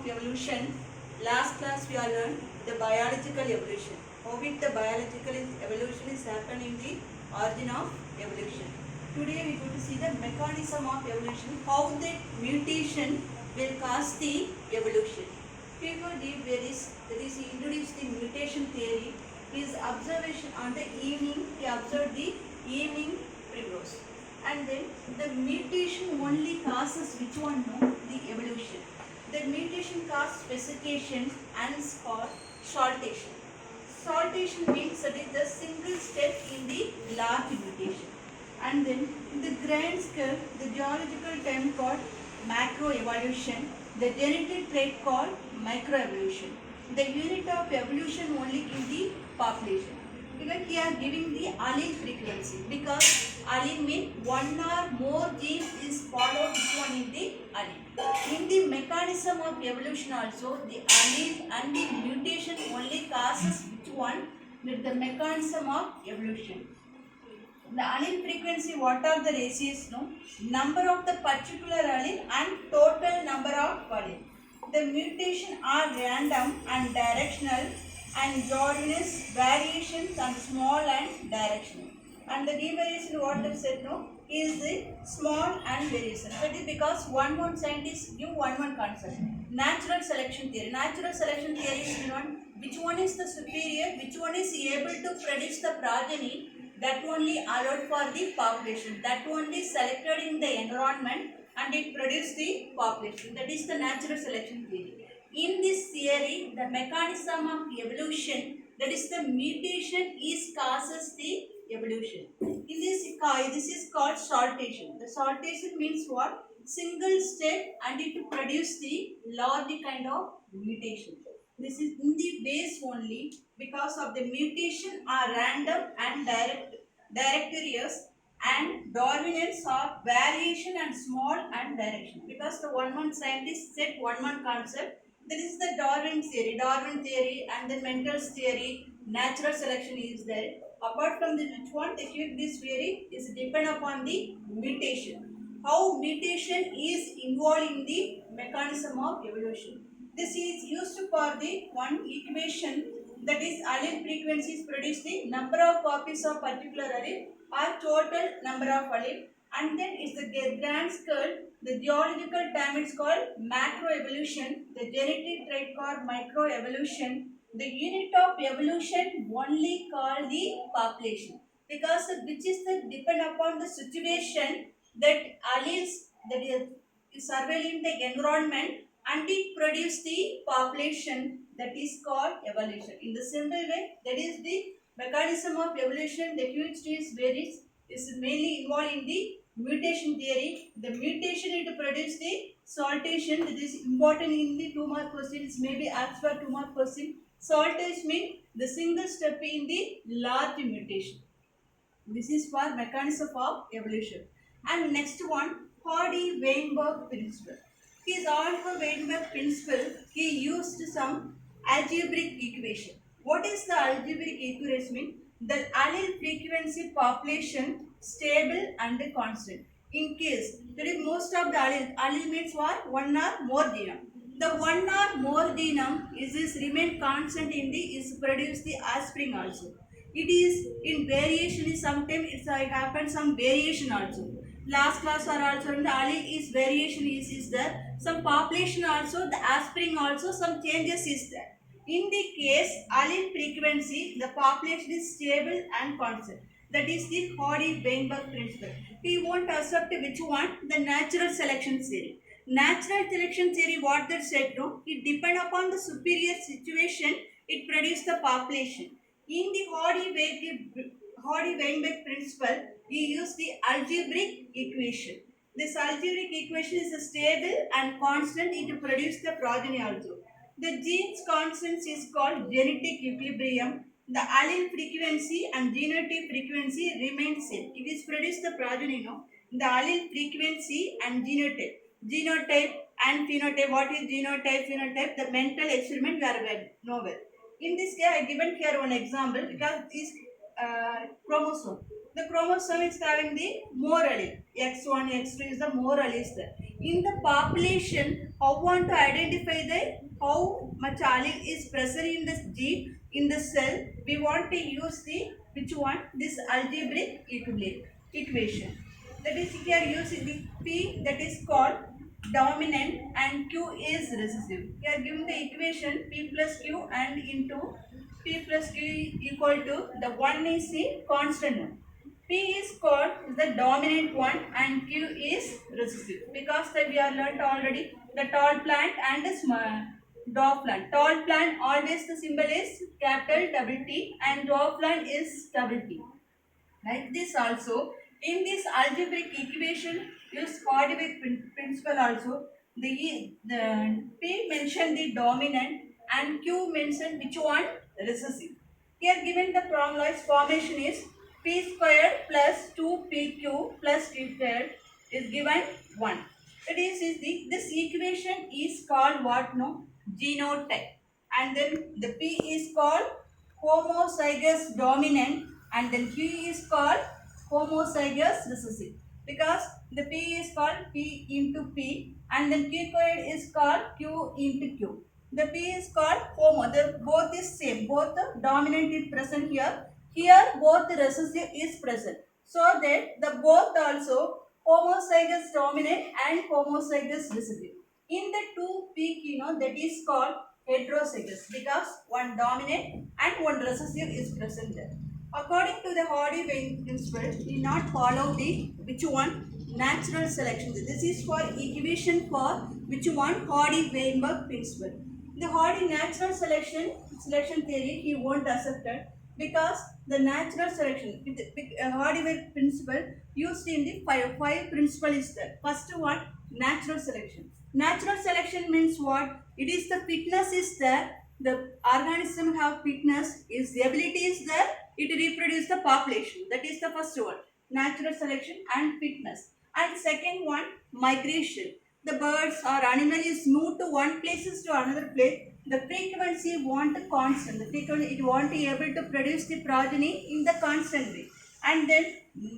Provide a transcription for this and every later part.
of evolution. Last class we are learned the biological evolution. How it the biological evolution is happening in the origin of evolution. Today we are going to see the mechanism of evolution, how the mutation will cause the evolution. Before that is he introduced the mutation theory. His observation on the evening, he observed the evening primrose. And then the mutation only causes which one? No, the evolution. The mutation causes specification and is called saltation. Saltation means that is the single step in the large mutation. And then in the grand scale, the geological term called macroevolution, the genetic trait called microevolution. The unit of evolution only in the population. Because here giving the allele frequency, because allele means one or more genes is followed which one in the allele. In the mechanism of evolution also, the allele and the mutation only causes which one? With the mechanism of evolution. The allele frequency, what are the ratios? No? Number of the particular allele and total number of allele. The mutation are random and directional, and Darwin's variations and small and directional. And the devariation, what they said, no, is the small and variation. That is because one scientist give one concept. Natural selection theory. Natural selection theory is which one is the superior, which one is able to produce the progeny, that only allowed for the population, that only selected in the environment and it produced the population. That is the natural selection theory. In this theory, the mechanism of evolution, that is the mutation is causes the evolution. In this is called saltation. The saltation means what? Single step and it produce the large kind of mutation. This is in the base only, because of the mutation are random and directorious, and Darwinians are variation and small and direction. Because the one scientist said one concept, that is the Darwin theory and the Mendel's theory, natural selection is there. Apart from this, which one they keep this theory is depend upon the mutation. How mutation is involved in the mechanism of evolution. This is used for the one equation, that is allele frequencies produce the number of copies of particular allele or total number of allele, and then it's the grand scale. The geological term is called macroevolution, the genetic trait called microevolution. The unit of evolution only called the population, because which is the depend upon the situation that alleles that is surveilling the environment and it produce the population, that is called evolution. In the simple way, that is the mechanism of evolution. The huge trees varies is mainly involved in the mutation theory. The mutation it produce the saltation, that is important in the 2 mark questions, maybe asked for 2 mark question. Saltation means the single step in the large mutation. This is for mechanism of evolution. And next one, Hardy-Weinberg principle. His Hardy-Weinberg principle, he used some algebraic equation. What is the algebraic equation? The allele frequency population stable and constant. In case there is most of the allele means what? One or more genome. The one or more genome is remain constant in the is produce the offspring also. It is in variation is sometimes it happens some variation also. Last class or also in the allele is variation is there. Some population also, the offspring also some changes is there. In the case allele frequency, the population is stable and constant. That is the Hardy-Weinberg principle. We won't accept which one? The natural selection theory. Natural selection theory, what that said, no? It depend upon the superior situation, it produce the population. In the Hardy-Weinberg principle, we use the algebraic equation. This algebraic equation is stable and constant, it produce the progeny also. The genes constants is called genetic equilibrium. The allele frequency and genotype frequency remain same. It is produce the progeny, no? The allele frequency and genotype. Genotype and phenotype. What is genotype, phenotype? The mental experiment we are know well. In this case, I have given here one example, because this chromosome. The chromosome is having the more allele. X1, X2 is the more alleles there. In the population, how want to identify the how much allele is present in the gene in the cell? We want to use the which one? This algebraic equation. That is, we are using the P that is called dominant and Q is recessive. We are giving the equation P plus Q and into P plus Q equal to the one is the constant one. P is called the dominant one and Q is recessive because that we are learnt already the tall plant and the small dwarf plant. Tall plant always the symbol is capital double T and dwarf plant is double T. Like this also, in this algebraic equation, use Hardy-Wave principle also. The P mentioned the dominant and Q mentioned which one? Recessive. Here given the formula formation is P squared plus 2PQ plus Q squared is given 1. That is the this equation is called what? No, genotype. And then the P is called homozygous dominant and then Q is called homozygous recessive because the P is called P into P and then Q squared is called Q into Q. The P is called homo. The both is same. Both the dominant is present here. Here both the recessive is present. So that the both also homozygous dominant and homozygous recessive. In the two peak, that is called heterozygous because one dominant and one recessive is present there. According to the Hardy-Weinberg principle, we not follow the which one natural selection. This is for equation for which one Hardy-Weinberg principle. The Hardy natural selection theory he won't accept it because the natural selection with Hardy-Weinberg principle used in the five principle is there. First one natural selection. Natural selection means what? It is the fitness is there. The organism have fitness, is the ability is there, it reproduce the population. That is the first one, natural selection and fitness. And second one, migration. The birds or animal is moved to one places to another place. The frequency want a constant. The frequency it want to be able to produce the progeny in the constant way. And then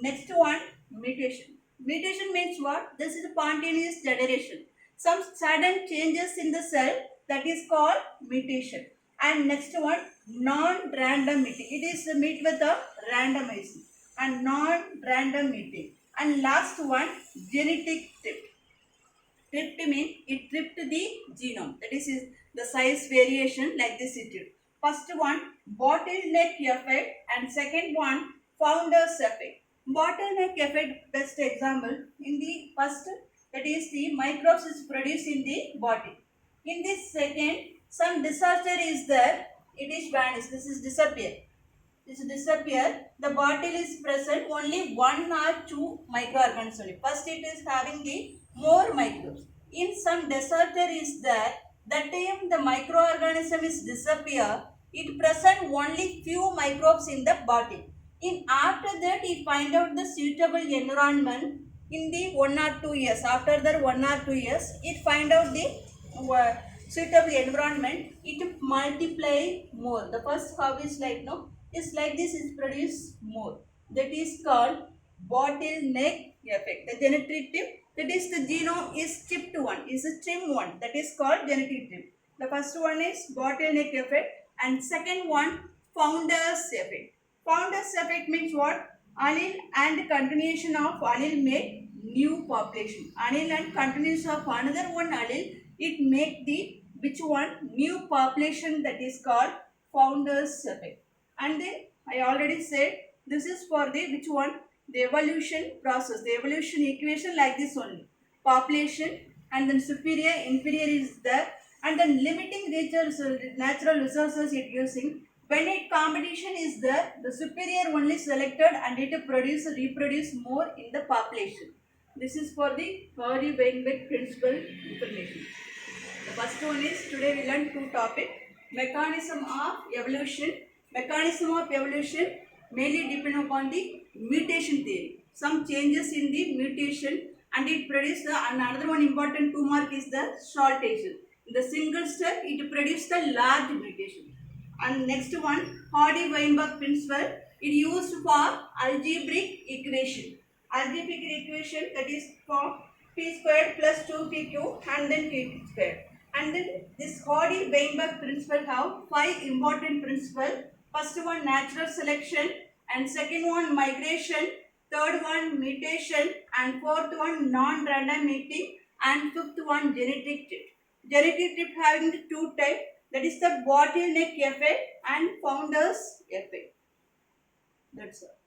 next one, mutation. Mutation means what? This is spontaneous generation. Some sudden changes in the cell, that is called mutation. And next one, non-random meeting. It is a meet with a randomizing and non-random meeting. And last one, genetic drift. Drift means it drift the genome. That is the size variation like this it did. First one, bottleneck effect and second one, founder's effect. Bottleneck effect, best example in the first, that is the microbes is produced in the body. In this second, some disaster is there, it is vanished, this is disappear. This disappear, the bottle is present only one or two microorganisms only. First it is having the more microbes. In some disaster is there, that time the microorganism is disappear, it present only few microbes in the bottle. In after that, he find out the suitable environment in the 1 or 2 years. After that 1 or 2 years, it find out the suitable environment. It multiply more. The first how is like is like this is produce more. That is called bottleneck effect. The genetic tip, that is the genome is chipped one, is a trim one. That is called genetic tip. The first one is bottleneck effect and second one founder's effect. Founder's effect means what? Allele and continuation of allele make new population. Allele and continuation of another one allele, it make the which one? New population, that is called founder's effect. And then I already said this is for the which one? The evolution process. The evolution equation like this only. Population and then superior, inferior is there and then limiting natural resources it using. When it competition is there, the superior only selected and it reproduce more in the population. This is for the Hardy-Weinberg principle information. The first one is, today we learn two topics. Mechanism of evolution. Mechanism of evolution mainly depend upon the mutation theory. Some changes in the mutation and it produces and another one important 2 mark is the saltation. In the single step, it produces the large mutation. And next one, Hardy-Weinberg principle, it used for algebraic equation. Algebraic equation, that is for P squared plus 2PQ and then Q squared. And then this Hardy-Weinberg principle have 5 important principles. First one natural selection, and second one migration, third one mutation, and fourth one non-random mating, and fifth one genetic drift. Genetic drift having the 2 types, that is the bottleneck effect and founders effect. That's all.